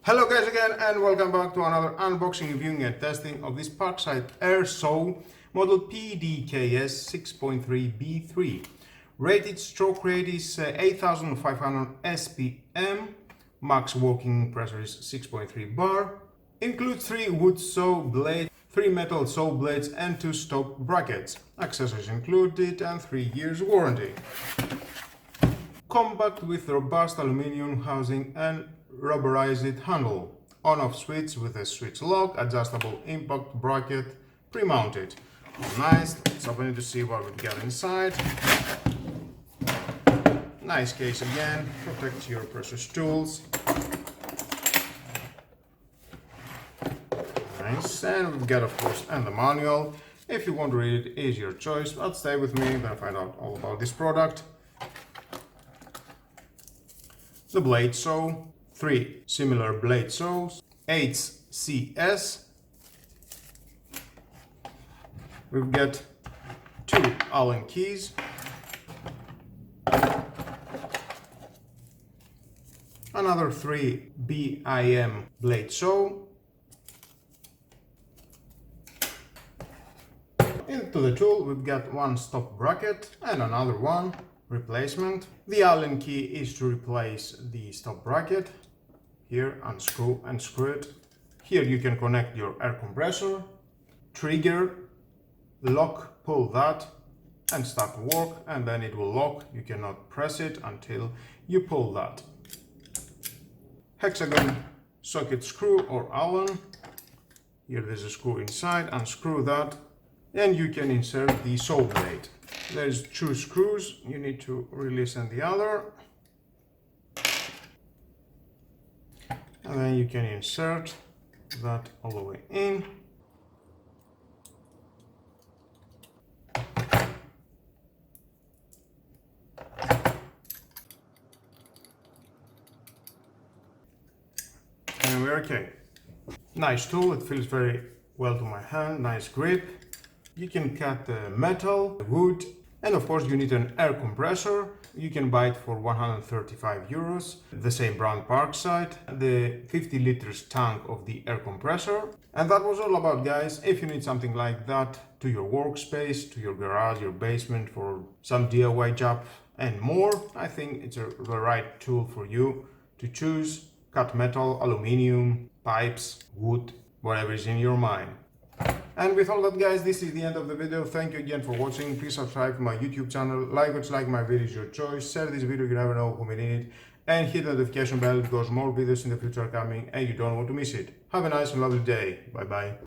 Hello guys again and welcome back to another unboxing, reviewing and testing of this Parkside air saw model PDKS 6.3 B3. Rated stroke rate is 8500 SPM, max working pressure is 6.3 bar, includes 3 wood saw blades, 3 metal saw blades and 2 stop brackets, accessories included and 3 years warranty. Compact with robust aluminium housing and rubberized handle, on-off switch with a switch lock, adjustable impact bracket, pre-mounted. Nice. Let's open it to see what we got inside. Nice case again, protects your precious tools. Nice, and we've got of course and the manual. If you want to read it, is your choice, but stay with me, I'm gonna find out all about this product. The blade saw, 3 similar blade saws, HCS. We've got 2 Allen keys, another 3 BIM blade saw. Into the tool we've got 1 stop bracket and another one replacement. The Allen key is to replace the stop bracket. Here, unscrew and screw it. Here you can connect your air compressor, trigger, lock, pull that and start work, and then it will lock. You cannot press it until you pull that. Hexagon socket screw or Allen. Here there's a screw inside, unscrew that and you can insert the saw blade. There's 2 screws, you need to release the other. And then you can insert that all the way in. And we're okay. Nice tool, it feels very well to my hand, nice grip. You can cut the metal, wood, and of course you need an air compressor. You can buy it for 135 euros, the same brand Parkside, the 50 liters tank of the air compressor. And that was all about, guys. If you need something like that to your workspace, to your garage, your basement, for some DIY job and more, I think it's the right tool for you to choose. Cut metal, aluminium, pipes, wood, whatever is in your mind. And with all that, guys, this is the end of the video. Thank you again for watching. Please subscribe to my YouTube channel, like or dislike my video is your choice, share this video, you never know who may need it, and hit the notification bell because more videos in the future are coming and you don't want to miss it. Have a nice and lovely day. Bye bye.